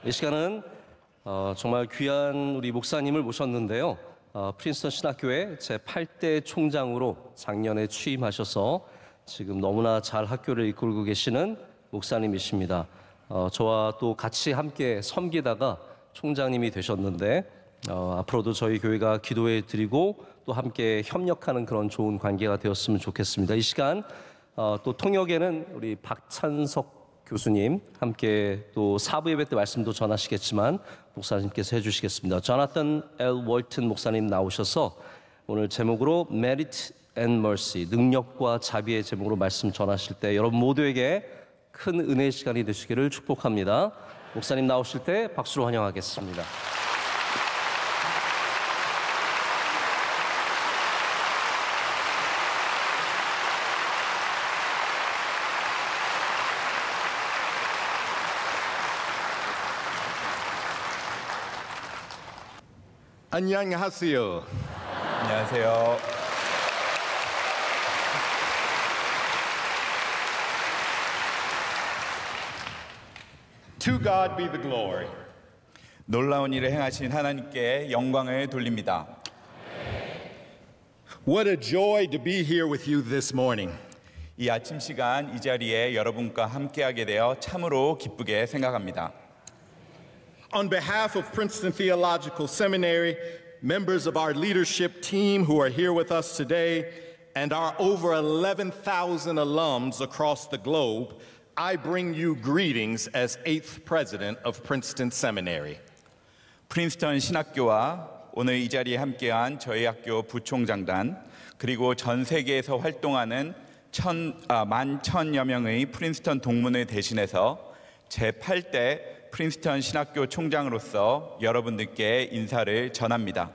이 시간은 정말 귀한 우리 목사님을 모셨는데요. 프린스턴 신학교의 제8대 총장으로 작년에 취임하셔서 지금 너무나 잘 학교를 이끌고 계시는 목사님이십니다. 저와 또 같이 함께 섬기다가 총장님이 되셨는데 앞으로도 저희 교회가 기도해 드리고 또 함께 협력하는 그런 좋은 관계가 되었으면 좋겠습니다. 이 시간 또 통역에는 우리 박찬석 교수님 함께 또 사부 예배 때 말씀도 전하시겠지만 목사님께서 해주시겠습니다. 조나탄 L. 월튼 목사님 나오셔서 오늘 제목으로 Merit and Mercy, 능력과 자비의 제목으로 말씀 전하실 때 여러분 모두에게 큰 은혜의 시간이 되시기를 축복합니다. 목사님 나오실 때 박수로 환영하겠습니다. 안녕하세요. 안녕하세요. To God be the glory. 놀라운 일을 행하신 하나님께 영광을 돌립니다. What a joy to be here with you this morning. 이 아침 시간 이 자리에 여러분과 함께하게 되어 참으로 기쁘게 생각합니다. On behalf of Princeton Theological Seminary, members of our leadership team who are here with us today, and our over 11,000 alums across the globe, I bring you greetings as 8th president of Princeton Seminary. 프린스턴 신학교와 오늘 이 자리에 함께한 저희 학교 부총장단 그리고 전 세계에서 활동하는 11,000여 명의 프린스턴 동문을 대신해서 제8대 프린스턴 신학교 총장으로서 여러분들께 인사를 전합니다.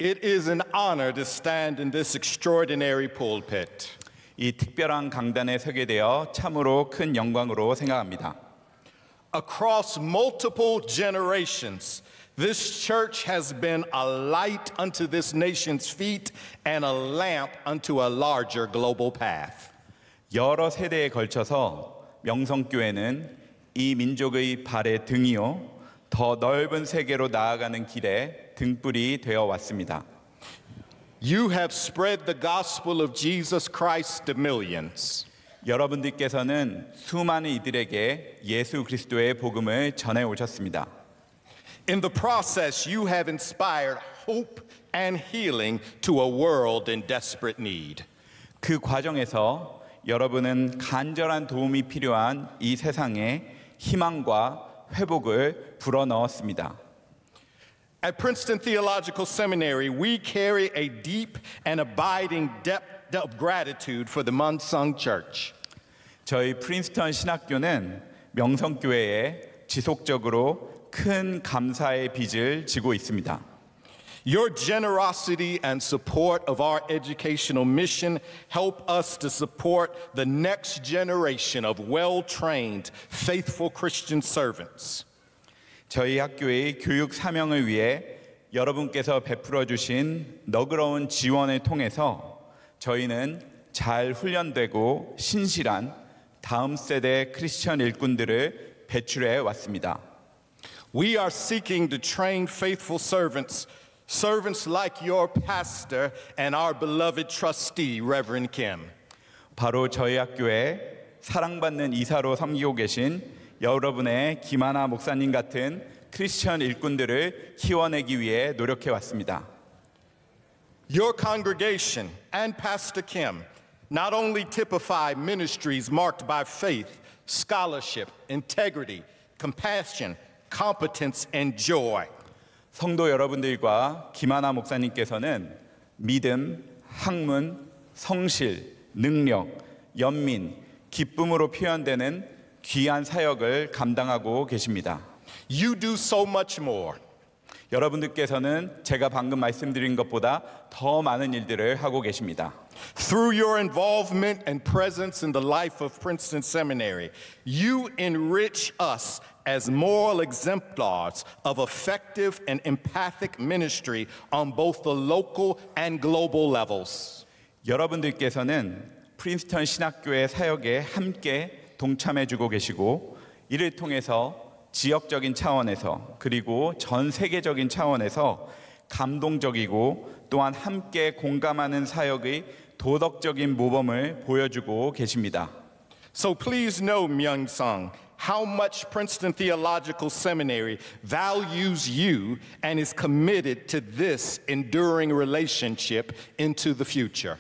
It is an honor to stand in this extraordinary pulpit. 이 특별한 강단에 서게 되어 참으로 큰 영광으로 생각합니다. Across multiple generations, this church has been a light unto this nation's feet and a lamp unto a larger global path. 여러 세대에 걸쳐서 명성교회는 이 민족의 발의 등이요 더 넓은 세계로 나아가는 길에 등불이 되어 왔습니다. You have spread the gospel of Jesus Christ to millions. 여러분들께서는 수많은 이들에게 예수 그리스도의 복음을 전해 오셨습니다. In the process, you have inspired hope and healing to a world in desperate need. 그 과정에서 여러분은 간절한 도움이 필요한 이 세상에 희망과 회복을 불어넣었습니다. At Princeton Theological Seminary, we carry a deep and abiding depth of gratitude for the Munsung Church. 저희 프린스턴 신학교는 명성교회에 지속적으로 큰 감사의 빚을 지고 있습니다. Your generosity and support of our educational mission help us to support the next generation of well-trained, faithful Christian servants. 저희 학교의 교육 사명을 위해 여러분께서 베풀어 주신 너그러운 지원을 통해서 저희는 잘 훈련되고 신실한 다음 세대 크리스천 일꾼들을 배출해 왔습니다. We are seeking to train faithful servants like your pastor and our beloved trustee, Reverend Kim. 바로 저희 학교에 사랑받는 이사로 섬기고 계신 여러분의 김하나 목사님 같은 크리스천 일꾼들을 키워내기 위해 노력해 왔습니다. Your congregation and Pastor Kim not only typify ministries marked by faith, scholarship, integrity, compassion, competence, and joy. 성도 여러분들과 김하나 목사님께서는 믿음, 학문, 성실, 능력, 연민, 기쁨으로 표현되는 귀한 사역을 감당하고 계십니다. You do so much more. 여러분들께서는 제가 방금 말씀드린 것보다 더 많은 일들을 하고 계십니다. Through your involvement and presence in the life of Princeton Seminary, you enrich us as moral exemplars of effective and empathic ministry on both the local and global levels. 여러분들께서는 프린스턴 신학교의 사역에 함께 동참해주고 계시고 이를 통해서 지역적인 차원에서 그리고 전 세계적인 차원에서 감동적이고 또한 함께 공감하는 사역의 도덕적인 모범을 보여주고 계십니다. So please know, Myung-sung, how much Princeton Theological Seminary values you and is committed to this enduring relationship into the future.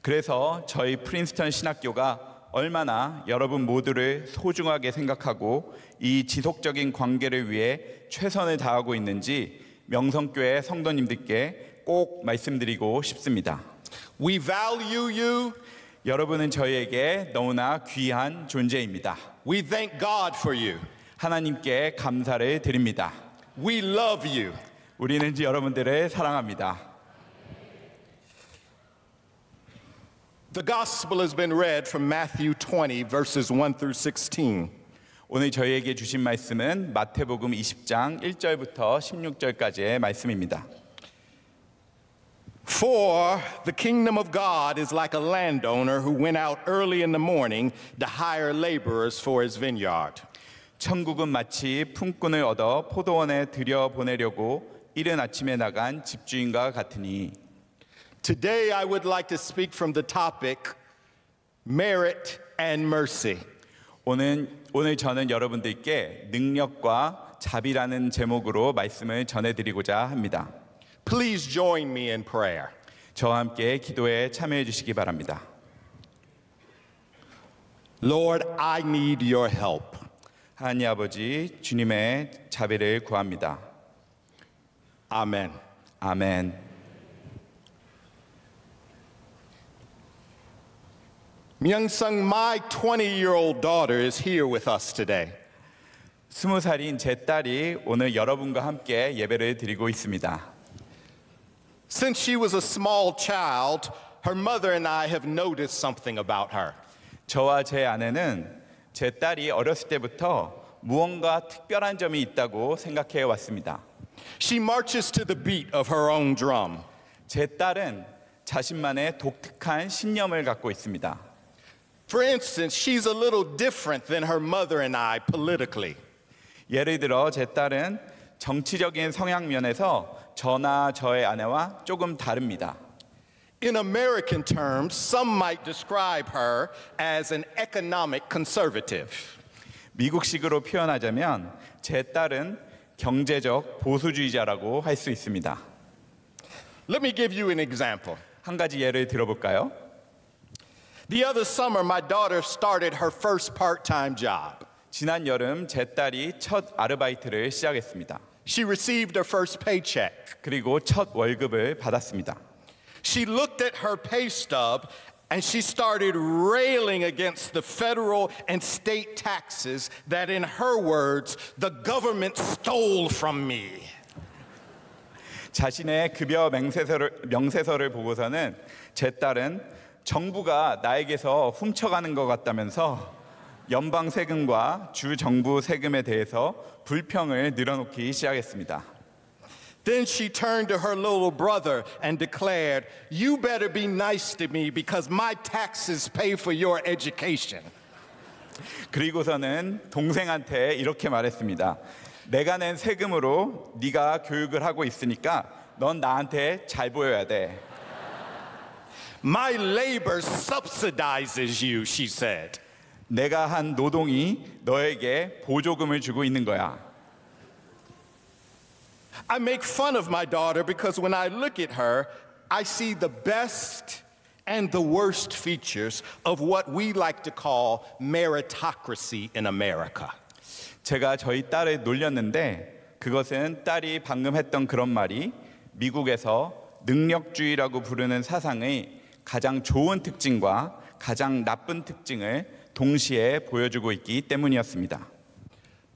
그래서 저희 프린스턴 신학교가 얼마나 여러분 모두를 소중하게 생각하고 이 지속적인 관계를 위해 최선을 다하고 있는지 명성교회 성도님들께 꼭 말씀드리고 싶습니다. We value you. 여러분은 저희에게 너무나 귀한 존재입니다. We thank God for you. 하나님께 감사를 드립니다. We love you. 우리는 여러분들을 사랑합니다. The gospel has been read from Matthew 20, verses 1 through 16. 오늘 저희에게 주신 말씀은 마태복음 20장 1절부터 16절까지의 말씀입니다. For the kingdom of God is like a landowner who went out early in the morning to hire laborers for his vineyard. 천국은 마치 품꾼을 얻어 포도원에 들여보내려고 이른 아침에 나간 집주인과 같으니. Today I would like to speak from the topic merit and mercy. 오늘 저는 여러분들께 능력과 자비라는 제목으로 말씀을 전해드리고자 합니다. Please join me in prayer. 저와 함께 기도에 참여해 주시기 바랍니다. Lord, I need your help. 하나님 아버지, 주님의 자비를 구합니다. Amen. 아멘. Myung-sung, my 20-year-old daughter is here with us today. 20살인 제 딸이 오늘 여러분과 함께 예배를 드리고 있습니다. Since she was a small child, her mother and I have noticed something about her. 저와 제 아내는 제 딸이 어렸을 때부터 무언가 특별한 점이 있다고 생각해 왔습니다. She marches to the beat of her own drum. 제 딸은 자신만의 독특한 신념을 갖고 있습니다. For instance, she's a little different than her mother and I politically. 예를 들어 제 딸은 정치적인 성향 면에서 저나 저의 아내와 조금 다릅니다. In American terms, some might describe her as an economic conservative. 미국식으로 표현하자면 제 딸은 경제적 보수주의자라고 할 수 있습니다. Let me give you an example. 한 가지 예를 들어볼까요? The other summer, my daughter started her first part-time job. 지난 여름 제 딸이 첫 아르바이트를 시작했습니다. She received her first paycheck. 그리고 첫 월급을 받았습니다. She looked at her pay stub and she started railing against the federal and state taxes that, in her words, the government stole from me. 자신의 급여 명세서를 보고서는 제 딸은 정부가 나에게서 훔쳐가는 것 같다면서 연방 세금과 주 정부 세금에 대해서 불평을 늘어놓기 시작했습니다. Then she turned to her little brother and declared, "You better be nice to me because my taxes pay for your education." 그리고서는 동생한테 이렇게 말했습니다. 내가 낸 세금으로 네가 교육을 하고 있으니까 넌 나한테 잘 보여야 돼. My labor subsidizes you, she said. 내가 한 노동이 너에게 보조금을 주고 있는 거야. I make fun of my daughter because when I look at her, I see the best and the worst features of what we like to call meritocracy in America. 제가 저희 딸을 놀렸는데 그것은 딸이 방금 했던 그런 말이 미국에서 능력주의라고 부르는 사상의 가장 좋은 특징과 가장 나쁜 특징을 동시에 보여주고 있기 때문이었습니다.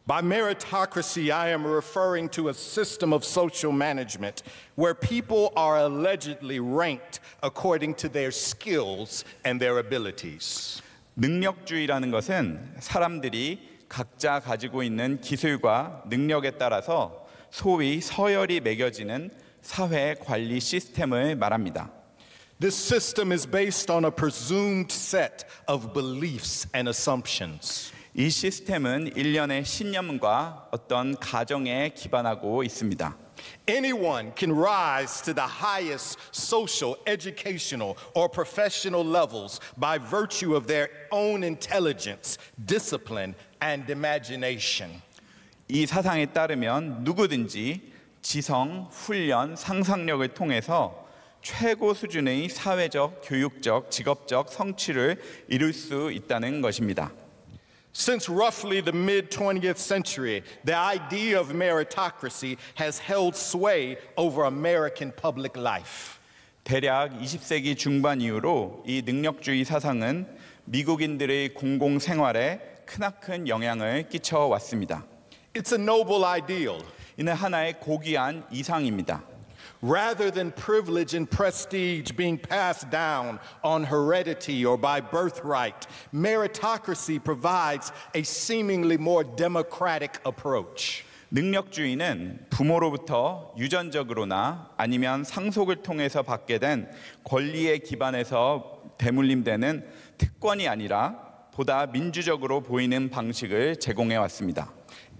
By meritocracy, I am referring to a system of social management where people are allegedly ranked according to their skills and their abilities. 능력주의라는 것은 사람들이 각자 가지고 있는 기술과 능력에 따라서 소위 서열이 매겨지는 사회 관리 시스템을 말합니다. This system is based on a presumed set of beliefs and assumptions. 이 시스템은 일련의 신념과 어떤 가정에 기반하고 있습니다. Anyone can rise to the highest social, educational, or professional levels by virtue of their own intelligence, discipline, and imagination. 이 사상에 따르면 누구든지 지성, 훈련, 상상력을 통해서 최고 수준의 사회적, 교육적, 직업적 성취를 이룰 수 있다는 것입니다. Since roughly the mid-20th century, the idea of meritocracy has held sway over American public life. 대략 20세기 중반 이후로 이 능력주의 사상은 미국인들의 공공 생활에 크나큰 영향을 끼쳐 왔습니다. It's a noble ideal. 이는 하나의 고귀한 이상입니다. Rather than privilege and prestige being passed down on heredity or by birthright, meritocracy provides a seemingly more democratic approach. 능력주의는 부모로부터 유전적으로나 아니면 상속을 통해서 받게 된 권리에 기반해서 대물림되는 특권이 아니라 보다 민주적으로 보이는 방식을 제공해 왔습니다.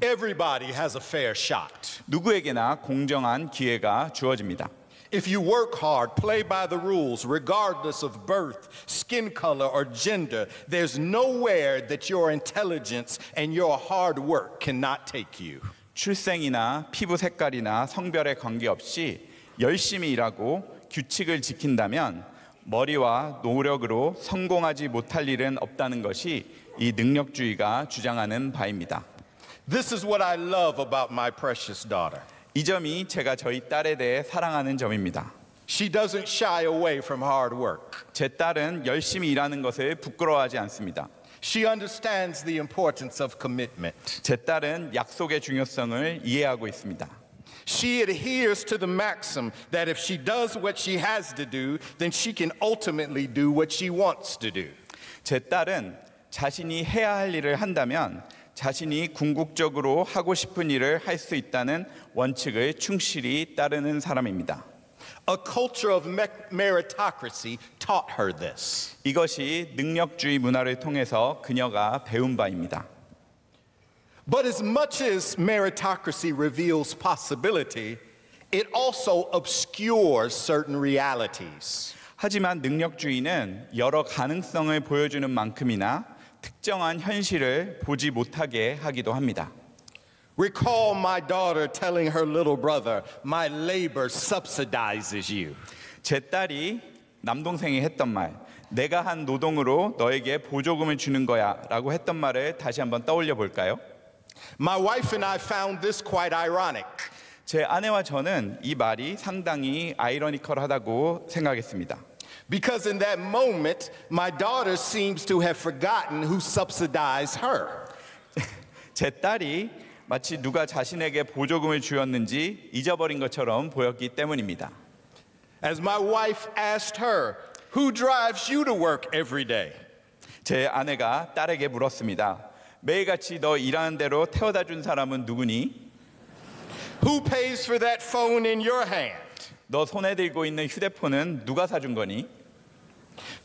Everybody has a fair shot. 누구에게나 공정한 기회가 주어집니다. If you work hard, play by the rules, regardless of birth, skin color, or gender, there's nowhere that your intelligence and your hard work cannot take you. 출생이나 피부 색깔이나 성별에 관계없이 열심히 일하고 규칙을 지킨다면 머리와 노력으로 성공하지 못할 일은 없다는 것이 이 능력주의가 주장하는 바입니다. This is what I love about my precious daughter. 이 점이 제가 저희 딸에 대해 사랑하는 점입니다. She doesn't shy away from hard work. 제 딸은 열심히 일하는 것을 부끄러워하지 않습니다. She understands the importance of commitment. 제 딸은 약속의 중요성을 이해하고 있습니다. She adheres to the maxim that if she does what she has to do, then she can ultimately do what she wants to do. 제 딸은 자신이 해야 할 일을 한다면 자신이 궁극적으로 하고 싶은 일을 할 수 있다는 원칙을 충실히 따르는 사람입니다. A culture of meritocracy taught her this. 이것이 능력주의 문화를 통해서 그녀가 배운 바입니다. But as much as meritocracy reveals possibility, it also obscures certain realities. 하지만 능력주의는 여러 가능성을 보여주는 만큼이나 특정한 현실을 보지 못하게 하기도 합니다. Recall my daughter telling her little brother, "My labor subsidizes you." 제 딸이 남동생이 했던 말, 내가 한 노동으로 너에게 보조금을 주는 거야 라고 했던 말을 다시 한번 떠올려 볼까요? My wife and I found this quite ironic. 제 아내와 저는 이 말이 상당히 아이러니컬하다고 생각했습니다. Because in that moment, my daughter seems to have forgotten who subsidized her. 제 딸이 마치 누가 자신에게 보조금을 주었는지 잊어버린 것처럼 보였기 때문입니다. As my wife asked her, "Who drives you to work every day?" 제 아내가 딸에게 물었습니다. 매일같이 너 일하는 대로 태워다 준 사람은 누구니? Who pays for that phone in your hand? 너 손에 들고 있는 휴대폰은 누가 사준 거니?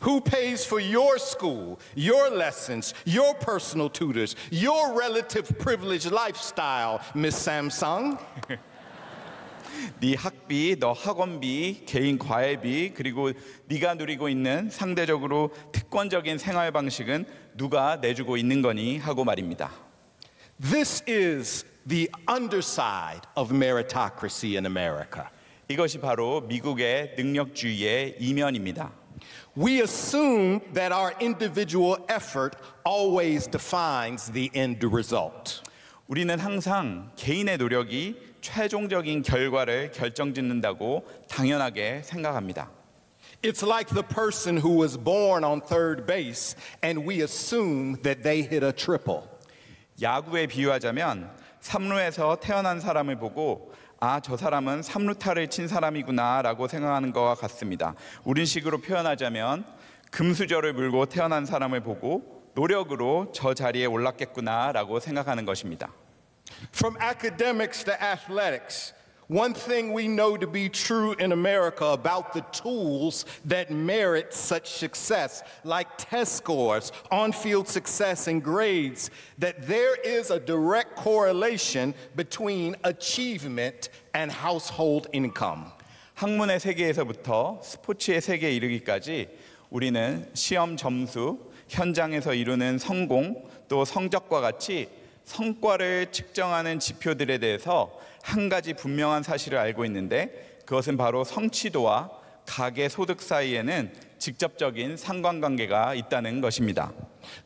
Who pays for your school, your lessons, your personal tutors, your relative privileged lifestyle, Miss Samsung? 네 학비, 너 학원비, 개인 과외비, 그리고 네가 누리고 있는 상대적으로 특권적인 생활 방식은 누가 내주고 있는 거니? 하고 말입니다. This is the underside of meritocracy in America. 이것이 바로 미국의 능력주의의 이면입니다. We assume that our individual effort always defines the end result. 우리는 항상 개인의 노력이 최종적인 결과를 결정짓는다고 당연하게 생각합니다. It's like the person who was born on third base and we assume that they hit a triple. 야구에 비유하자면 3루에서 태어난 사람을 보고 아, 저 사람은 3루타를 친 사람이구나 라고 생각하는 것과 같습니다. 우린 식으로 표현하자면 금수저를 물고 태어난 사람을 보고 노력으로 저 자리에 올랐겠구나 라고 생각하는 것입니다. From academics to athletics, One thing we know to be true in America about the tools that merit such success, like test scores, on-field success, and grades, that there is a direct correlation between achievement and household income. 학문의 세계에서부터 스포츠의 세계에 이르기까지 우리는 시험 점수, 현장에서 이루는 성공, 또 성적과 같이 성과를 측정하는 지표들에 대해서 한 가지 분명한 사실을 알고 있는데 그것은 바로 성취도와 가계 소득 사이에는 직접적인 상관관계가 있다는 것입니다.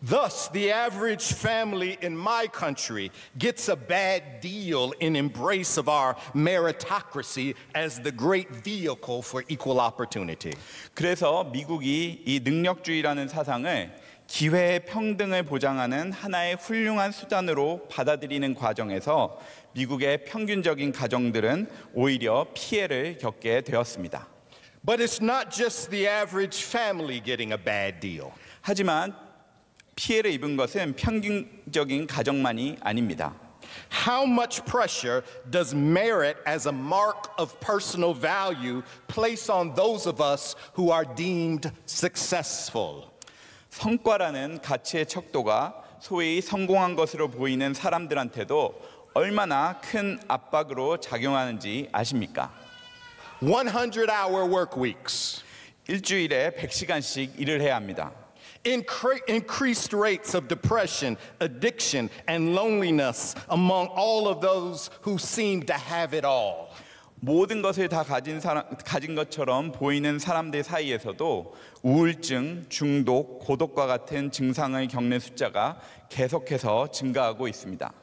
Thus, the average family in my country gets a bad deal in embrace of our meritocracy as the great vehicle for equal opportunity. 그래서 미국이 이 능력주의라는 사상을 기회의 평등을 보장하는 하나의 훌륭한 수단으로 받아들이는 과정에서 미국의 평균적인 가정들은 오히려 피해를 겪게 되었습니다. But it's not just the average family getting a bad deal. 하지만 피해를 입은 것은 평균적인 가정만이 아닙니다. How much pressure does merit as a mark of personal value place on those of us who are deemed successful? 성과라는 가치의 척도가 소위 성공한 것으로 보이는 사람들한테도 얼마나 큰 압박으로 작용하는지 아십니까? 100-hour work weeks. 일주일에 100시간씩 일을 해야 합니다. Increased rates of depression, addiction, and loneliness among all of those who seem to have it all. 모든 것을 다 가진 것처럼 보이는 사람들 사이에서도 우울증, 중독, 고독과 같은 증상을 겪는 숫자가 계속해서 증가하고 있습니다.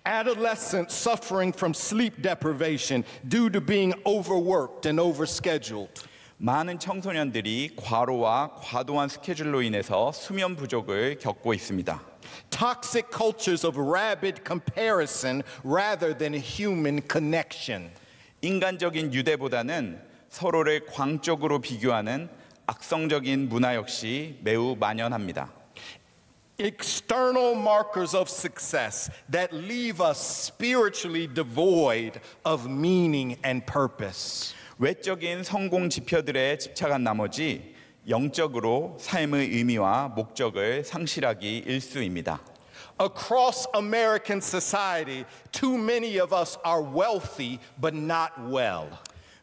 Adolescents suffering from sleep deprivation due to being overworked and overscheduled. 많은 청소년들이 과로와 과도한 스케줄로 인해서 수면 부족을 겪고 있습니다. Toxic cultures of rabid comparison rather than human connection. 인간적인 유대보다는 서로를 광적으로 비교하는 악성적인 문화 역시 매우 만연합니다. External markers of success that leave us spiritually devoid of meaning and purpose. 외적인 성공 지표들에 집착한 나머지 영적으로 삶의 의미와 목적을 상실하기 일쑤입니다. Across American society, too many of us are wealthy but not well.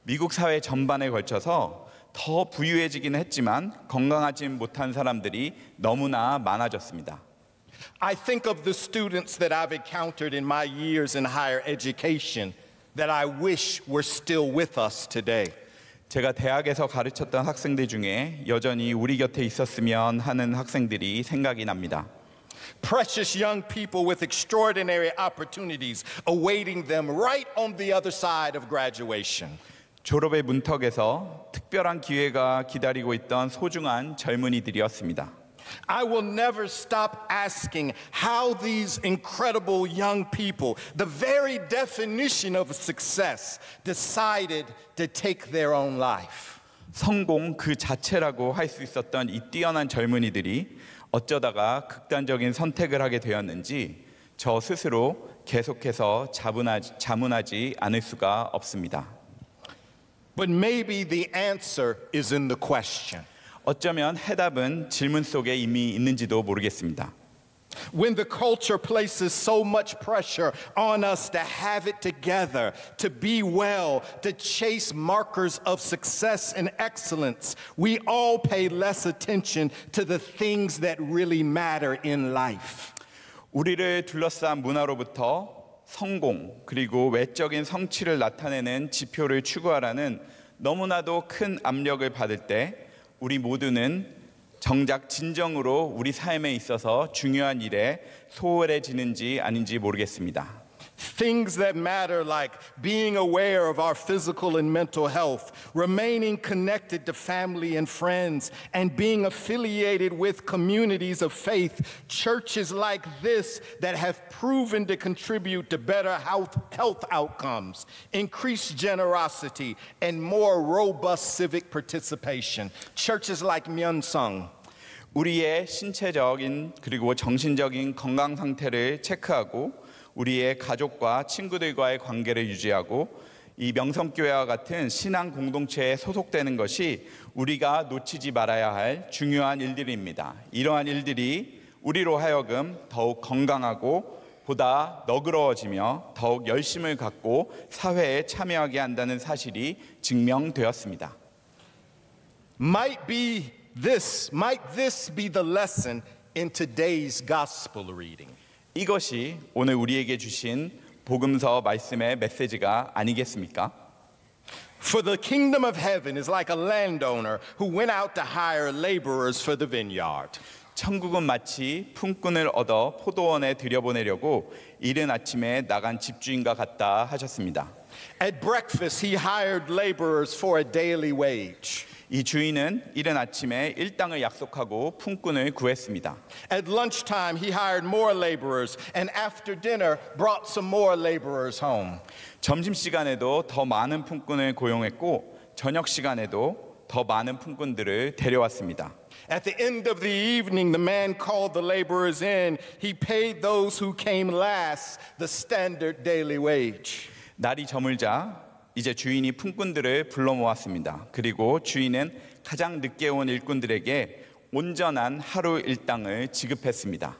미국 사회 전반에 걸쳐서 더 부유해지긴 했지만 건강하지 못한 사람들이 너무나 많아졌습니다. I think of the students that I've encountered in my years in higher education that I wish were still with us today. 제가 대학에서 가르쳤던 학생들 중에 여전히 우리 곁에 있었으면 하는 학생들이 생각이 납니다. Precious young people with extraordinary opportunities awaiting them right on the other side of graduation. 졸업의 문턱에서 특별한 기회가 기다리고 있던 소중한 젊은이들이었습니다. I will never stop asking how these incredible young people, the very definition of success, decided to take their own life. 성공 그 자체라고 할 수 있었던 이 뛰어난 젊은이들이 어쩌다가 극단적인 선택을 하게 되었는지 저 스스로 계속해서 자문하지 않을 수가 없습니다. But maybe the answer is in the question. 어쩌면 해답은 질문 속에 이미 있는지도 모르겠습니다. When the culture places so much pressure on us to have it together, to be well, to chase markers of success and excellence, we all pay less attention to the things that really matter in life. 우리를 둘러싼 문화로부터 성공 그리고 외적인 성취를 나타내는 지표를 추구하라는 너무나도 큰 압력을 받을 때 우리 모두는 정작 진정으로 우리 삶에 있어서 중요한 일에 소홀해지는지 아닌지 모르겠습니다. Things that matter like being aware of our physical and mental health, remaining connected to family and friends, and being affiliated with communities of faith, churches like this that have proven to contribute to better health outcomes, increased generosity, and more robust civic participation. Churches like Myeonsung. 우리의 신체적인 그리고 정신적인 건강 상태를 체크하고 우리의 가족과 친구들과의 관계를 유지하고 이 명성교회와 같은 신앙 공동체에 소속되는 것이 우리가 놓치지 말아야 할 중요한 일들입니다. 이러한 일들이 우리로 하여금 더욱 건강하고 보다 너그러워지며 더욱 열심을 갖고 사회에 참여하게 한다는 사실이 증명되었습니다. Might this be the lesson in today's gospel reading? 이것이 오늘 우리에게 주신 복음서 말씀의 메시지가 아니겠습니까? For the kingdom of heaven is like a landowner who went out to hire laborers for the vineyard. 천국은 마치 품꾼을 얻어 포도원에 들여보내려고 이른 아침에 나간 집주인과 같다 하셨습니다. At breakfast, he hired laborers for a daily wage. 이 주인은 이른 아침에 일당을 약속하고 품꾼을 구했습니다. At lunchtime, he hired more laborers, and after dinner, brought some more laborers home. 점심시간에도 더 많은 품꾼을 고용했고 저녁 시간에도 더 많은 품꾼들을 데려왔습니다. At the end of the evening, the man called the laborers in. He paid those who came last the standard daily wage. 날이 저물자 이제 주인이 품꾼들을 불러 모았습니다. 그리고 주인은 가장 늦게 온 일꾼들에게 온전한 하루 일당을 지급했습니다.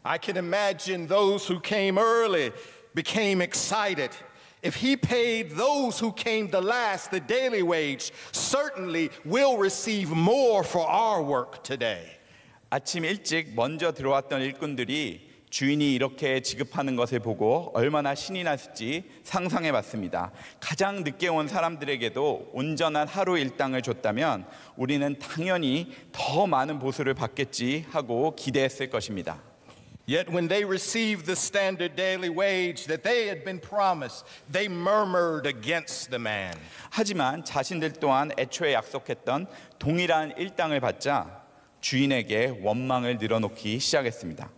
I can imagine those who came early became excited. If he paid those who came the last the daily wage, certainly we'll receive more for our work today. 아침 일찍 먼저 들어왔던 일꾼들이 주인이 이렇게 지급하는 것을 보고 얼마나 신이 났을지 상상해 봤습니다. 가장 늦게 온 사람들에게도 온전한 하루 일당을 줬다면 우리는 당연히 더 많은 보수를 받겠지 하고 기대했을 것입니다. Yet when they received the standard daily wage that they had been promised, they murmured against the man. 하지만 자신들 또한 애초에 약속했던 동일한 일당을 받자 주인에게 원망을 늘어놓기 시작했습니다.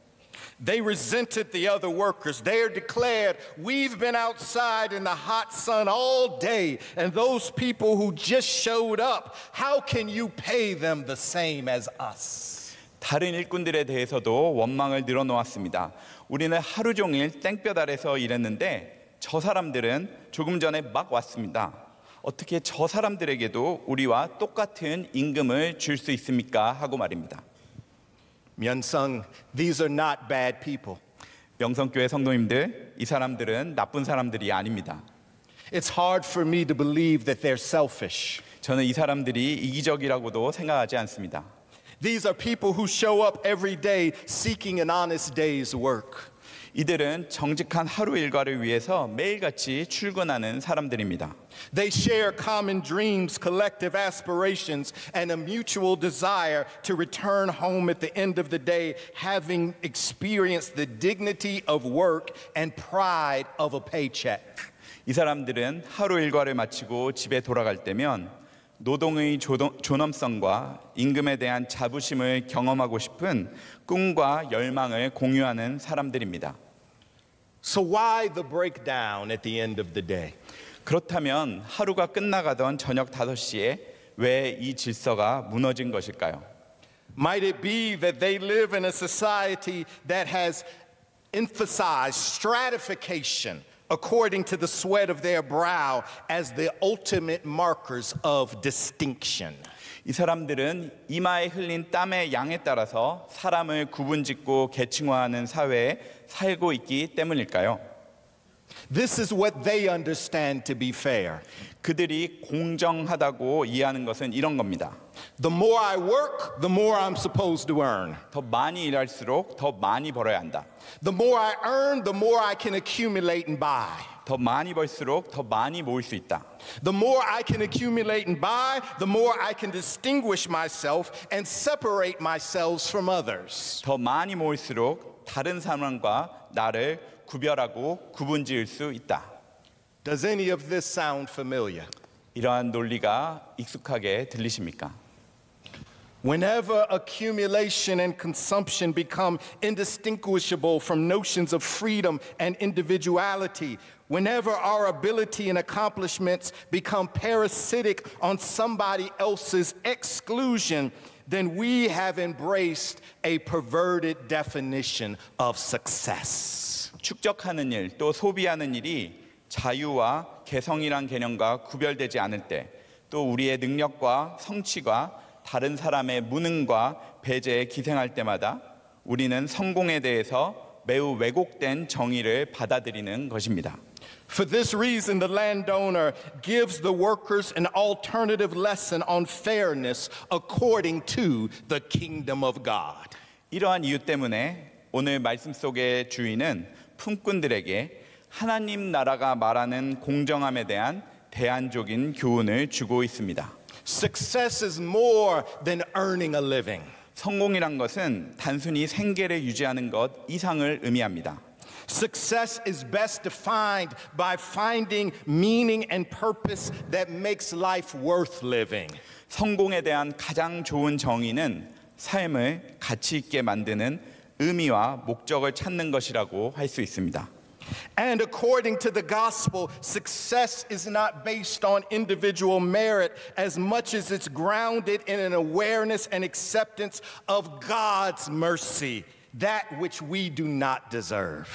They resented the other workers. They declared, "We've been outside in the hot sun all day, and those people who just showed up, how can you pay them the same as us?" 다른 일꾼들에 대해서도 원망을 늘어놓았습니다. 우리는 하루 종일 땡볕 아래서 일했는데 저 사람들은 조금 전에 막 왔습니다. 어떻게 저 사람들에게도 우리와 똑같은 임금을 줄 수 있습니까? 하고 말입니다. Myeonsung, these are not bad people. 명성교회 성도님들, 이 사람들은 나쁜 사람들이 아닙니다. It's hard for me to believe that they're selfish. 저는 이 사람들이 이기적이라고도 생각하지 않습니다. These are people who show up every day seeking an honest day's work. 이들은 정직한 하루 일과를 위해서 매일같이 출근하는 사람들입니다. They share common dreams, collective aspirations, and a mutual desire to return home at the end of the day, having experienced the dignity of work and pride of a paycheck. 이 사람들은 하루 일과를 마치고 집에 돌아갈 때면 노동의 존엄성과 임금에 대한 자부심을 경험하고 싶은 꿈과 열망을 공유하는 사람들입니다. So why the breakdown at the end of the day? 그렇다면 하루가 끝나가던 저녁 5시에 왜 이 질서가 무너진 것일까요? Might it be that they live in a society that has emphasized stratification according to the sweat of their brow as the ultimate markers of distinction? 이 사람들은 이마에 흘린 땀의 양에 따라서 사람을 구분짓고 계층화하는 사회에 살고 있기 때문일까요? This is what they understand to be fair. 그들이 공정하다고 이해하는 것은 이런 겁니다. The more I work, the more I'm supposed to earn. 더 많이 일할수록 더 많이 벌어야 한다. The more I earn, the more I can accumulate and buy. 더 많이 벌수록 더 많이 모을 수 있다. The more I can accumulate and buy, the more I can distinguish myself and separate myself from others. 더 많이 모을수록 다른 사람과 나를 구별하고 구분지을 수 있다. Does any of this sound familiar? 이러한 논리가 익숙하게 들리십니까? Whenever accumulation and consumption become indistinguishable from notions of freedom and individuality, whenever our ability and accomplishments become parasitic on somebody else's exclusion, then we have embraced a perverted definition of success. 축적하는 일, 또 소비하는 일이 자유와 개성이란 개념과 구별되지 않을 때, 또 우리의 능력과 성취가 다른 사람의 무능과 배제에 기생할 때마다 우리는 성공에 대해서 매우 왜곡된 정의를 받아들이는 것입니다. For this reason, the landowner gives the workers an alternative lesson on fairness according to the kingdom of God. 이러한 이유 때문에 오늘 말씀 속의 주인은 품꾼들에게 하나님 나라가 말하는 공정함에 대한 대안적인 교훈을 주고 있습니다. Success is more than earning a living. 성공이란 것은 단순히 생계를 유지하는 것 이상을 의미합니다. Success is best defined by finding meaning and purpose that makes life worth living. 성공에 대한 가장 좋은 정의는 삶을 가치 있게 만드는 의미와 목적을 찾는 것이라고 할 수 있습니다. And according to the gospel, success is not based on individual merit as much as it's grounded in an awareness and acceptance of God's mercy, that which we do not deserve.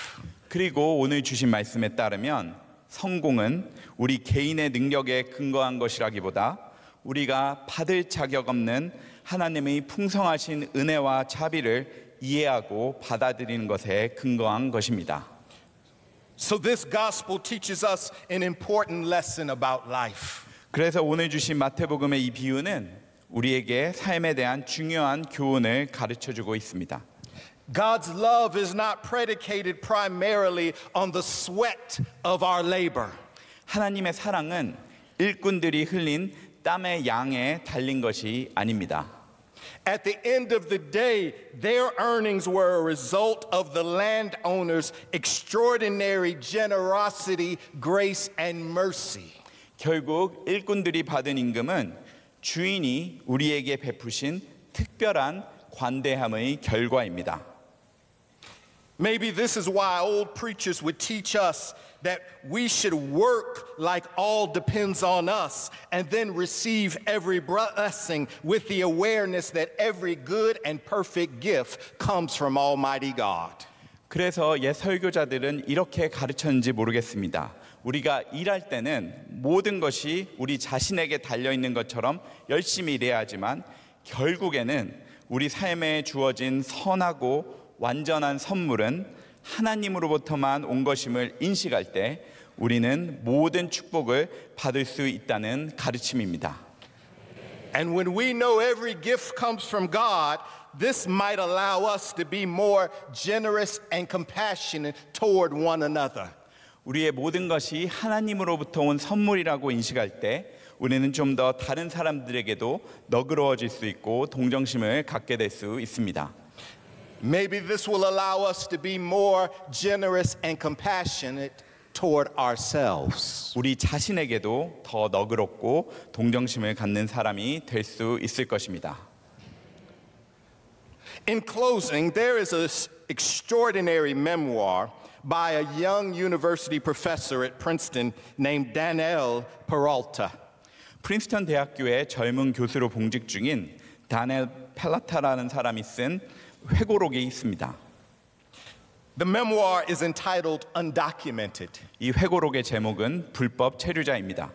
그리고 오늘 주신 말씀에 따르면 성공은 우리 개인의 능력에 근거한 것이라기보다 우리가 받을 자격 없는 하나님의 풍성하신 은혜와 자비를 이해하고 받아들이는 것에 근거한 것입니다. So this gospel teaches us an important lesson about life. 그래서 오늘 주신 마태복음의 이 비유는 우리에게 삶에 대한 중요한 교훈을 가르쳐주고 있습니다. God's love is not predicated primarily on the sweat of our labor. 하나님의 사랑은 일꾼들이 흘린 땀의 양에 달린 것이 아닙니다. At the end of the day, their earnings were a result of the landowner's extraordinary generosity, grace, and mercy. 결국 일꾼들이 받은 임금은 주인이 우리에게 베푸신 특별한 관대함의 결과입니다. Maybe this is why old preachers would teach us that we should work like all depends on us and then receive every blessing with the awareness that every good and perfect gift comes from Almighty God. 그래서 옛 설교자들은 이렇게 가르쳤는지 모르겠습니다. 우리가 일할 때는 모든 것이 우리 자신에게 달려있는 것처럼 열심히 일해야 하지만 결국에는 우리 삶에 주어진 선하고 완전한 선물은 하나님으로부터만 온 것임을 인식할 때 우리는 모든 축복을 받을 수 있다는 가르침입니다. And when we know every gift comes from God, this might allow us to be more generous and compassionate toward one another. 우리의 모든 것이 하나님으로부터 온 선물이라고 인식할 때 우리는 좀 더 다른 사람들에게도 너그러워질 수 있고 동정심을 갖게 될 수 있습니다. Maybe this will allow us to be more generous and compassionate toward ourselves. 우리 자신에게도 더 너그럽고 동정심을 갖는 사람이 될 수 있을 것입니다. In closing, there is an extraordinary memoir by a young university professor at Princeton named Daniel Peralta. 프린스턴 대학교의 젊은 교수로 봉직 중인 다니엘 펠라타라는 사람이 쓴 회고록이 있습니다. The memoir is entitled Undocumented. 이 회고록의 제목은 불법 체류자입니다.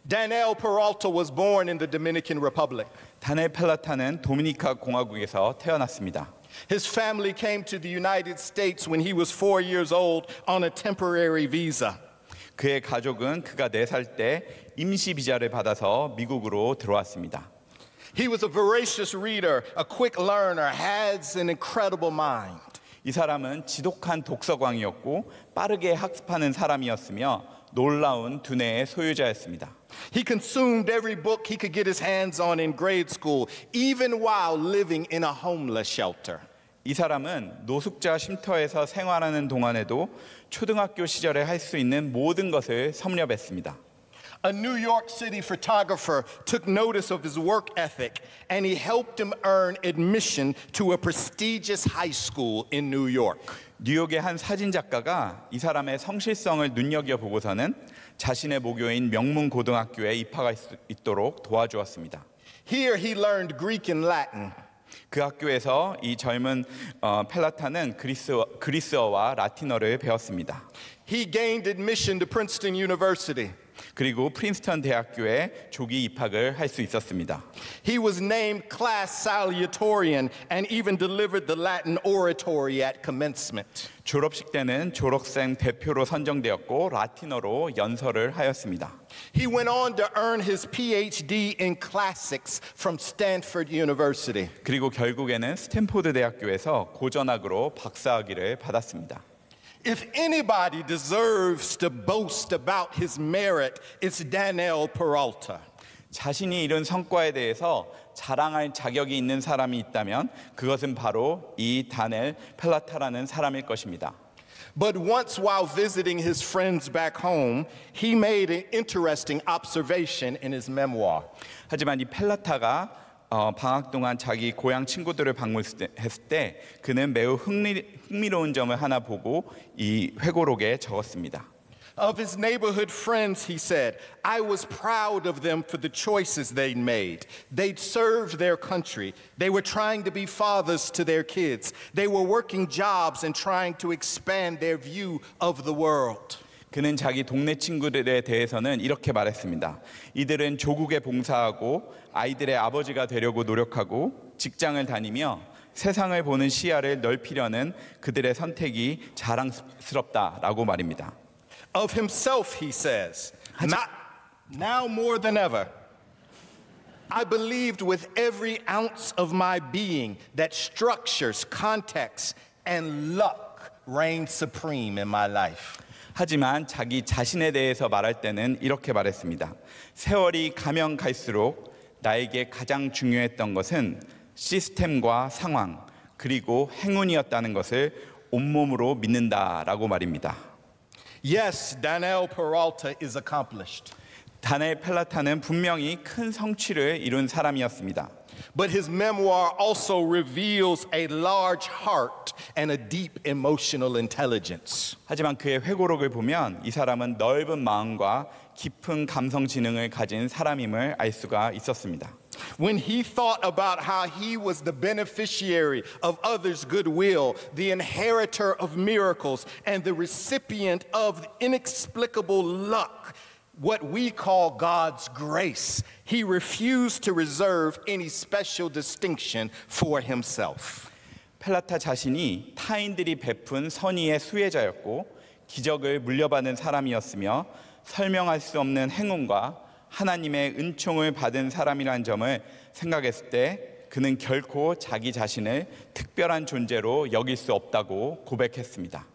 Daniel Peralta was born in the Dominican Republic. 다니엘 펠라타는 도미니카 공화국에서 태어났습니다. His family came to the United States when he was 4 years old on a temporary visa. 그의 가족은 그가 4살 때 임시 비자를 받아서 미국으로 들어왔습니다. He was a voracious reader, a quick learner, has an incredible mind. 이 사람은 지독한 독서광이었고 빠르게 학습하는 사람이었으며 놀라운 두뇌의 소유자였습니다. He consumed every book he could get his hands on in grade school, even while living in a homeless shelter. 이 사람은 노숙자 쉼터에서 생활하는 동안에도 초등학교 시절에 할 수 있는 모든 것을 섭렵했습니다. A New York City photographer took notice of his work ethic and he helped him earn admission to a prestigious high school in New York. 뉴욕의 한 사진 작가가 이 사람의 성실성을 눈여겨보고서는 자신의 모교인 명문 고등학교에 입학할 수 있도록 도와주었습니다. Here he learned Greek and Latin. 그 학교에서 이 젊은 펠라타는 그리스어와 라틴어를 배웠습니다. He gained admission to Princeton University. 그리고 프린스턴 대학교에 조기 입학을 할 수 있었습니다. He was named class salutatorian and even delivered the Latin oratory at commencement. 졸업식 때는 졸업생 대표로 선정되었고 라틴어로 연설을 하였습니다. He went on to earn his PhD in classics from Stanford University. 그리고 결국에는 스탠포드 대학교에서 고전학으로 박사학위를 받았습니다. If anybody deserves to boast about his merit, it's Daniel Peralta. 자신이 이룬 성과에 대해서 자랑할 자격이 있는 사람이 있다면 그것은 바로 이 다넬 펠라타라는 사람일 것입니다. But once while visiting his friends back home, he made an interesting observation in his memoir. 하지만 이 펠라타가 방학 동안 자기 고향 친구들을 방문했을 때 그는 매우 흥미로운 점을 하나 보고 이 회고록에 적었습니다. Of his neighborhood friends, he said, I was proud of them for the choices they'd made. They'd served their country. They were trying to be fathers to their kids. They were working jobs and trying to expand their view of the world. 그는 자기 동네 친구들에 대해서는 이렇게 말했습니다. 이들은 조국에 봉사하고 아이들의 아버지가 되려고 노력하고 직장을 다니며 세상을 보는 시야를 넓히려는 그들의 선택이 자랑스럽다라고 말입니다. Of himself, he says, not now more than ever. I believed with every ounce of my being that structures, context, and luck reigned supreme in my life. 하지만 자기 자신에 대해서 말할 때는 이렇게 말했습니다. 세월이 가면 갈수록 나에게 가장 중요했던 것은 시스템과 상황 그리고 행운이었다는 것을 온몸으로 믿는다라고 말입니다. Yes, Daniel Peralta is accomplished. 다넬 펠라타는 분명히 큰 성취를 이룬 사람이었습니다. But his memoir also reveals a large heart and a deep emotional intelligence. 하지만 그의 회고록을 보면 이 사람은 넓은 마음과 깊은 감성 지능을 가진 사람임을 알 수가 있었습니다. When he thought about how he was the beneficiary of others' goodwill, the inheritor of miracles, and the recipient of inexplicable luck, what we call God's grace, he refused to reserve any special distinction for himself. 펠라타 자신이 타인들이 베푼 선의의 수혜자였고 기적을 물려받은 사람이었으며 설명할 수 없는 행운과 하나님의 은총을 받은 사람이라는 점을 생각했을 때 그는 결코 자기 자신을 특별한 존재로 여길 수 없다고 고백했습니다.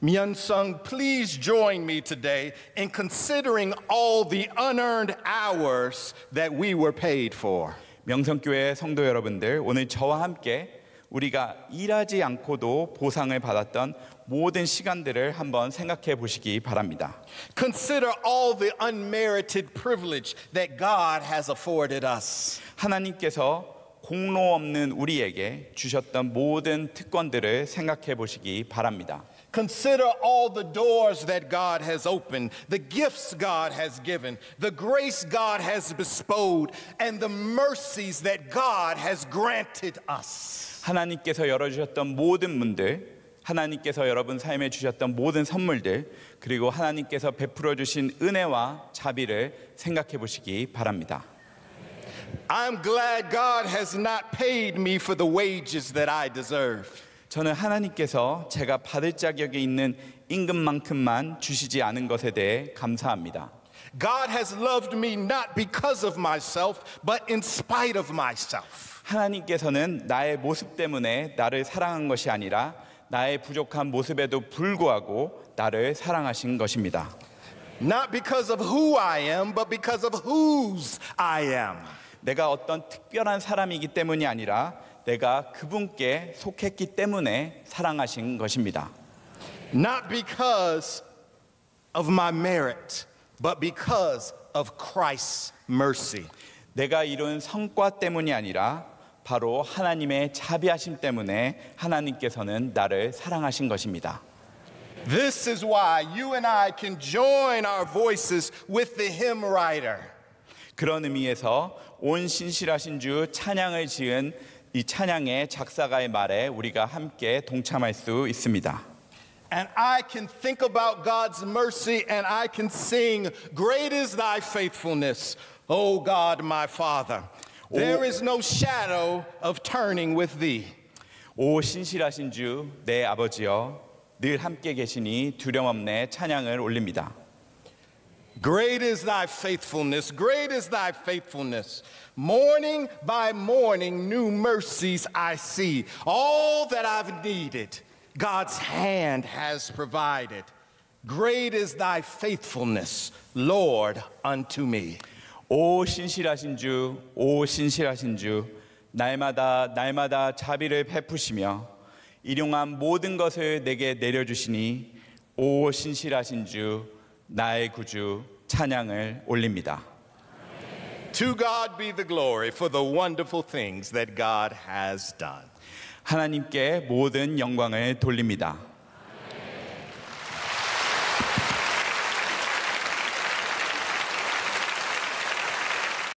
Myung-sung, please join me today in considering all the unearned hours that we were paid for. 명성교회 성도 여러분들, 오늘 저와 함께 우리가 일하지 않고도 보상을 받았던 모든 시간들을 한번 생각해 보시기 바랍니다. Consider all the unmerited privilege that God has afforded us. 하나님께서 공로 없는 우리에게 주셨던 모든 특권들을 생각해 보시기 바랍니다. Consider all the doors that God has opened, the gifts God has given, the grace God has bestowed, and the mercies that God has granted us. 하나님께서 열어주셨던 모든 문들, 하나님께서 여러분 삶에 주셨던 모든 선물들, 그리고 하나님께서 베풀어 주신 은혜와 자비를 생각해 보시기 바랍니다. I'm glad God has not paid me for the wages that I deserve. 저는 하나님께서 제가 받을 자격이 있는 임금만큼만 주시지 않은 것에 대해 감사합니다. God has loved me not because of myself, but in spite of myself. 하나님께서는 나의 모습 때문에 나를 사랑한 것이 아니라 나의 부족한 모습에도 불구하고 나를 사랑하신 것입니다. Not because of who I am, but because of whose I am. 내가 어떤 특별한 사람이기 때문이 아니라 내가 그분께 속했기 때문에 사랑하신 것입니다. Not because of my merit, but because of Christ's mercy. 내가 이룬 성과 때문이 아니라 바로 하나님의 자비하심 때문에 하나님께서는 나를 사랑하신 것입니다. This is why you and I can join our voices with the hymn writer. 그런 의미에서 온 신실하신 주 찬양을 지은 이 찬양의 작사가의 말에 우리가 함께 동참할 수 있습니다. And I can think about God's mercy and I can sing, great is thy faithfulness, O God my Father. There is no shadow of turning with thee. 오 신실하신 주 내 아버지여 늘 함께 계시니 두려움없네 찬양을 올립니다. Great is thy faithfulness, great is thy faithfulness. Morning by morning, new mercies I see. All that I've needed, God's hand has provided. Great is thy faithfulness, Lord, unto me. 오 신실하신 주, 오 신실하신 주, 날마다 자비를 베푸시며 일용한 모든 것을 내게 내려주시니 오 신실하신 주, 나의 구주 찬양을 올립니다. To God be the glory for the wonderful things that God has done. 하나님께 모든 영광을 돌립니다.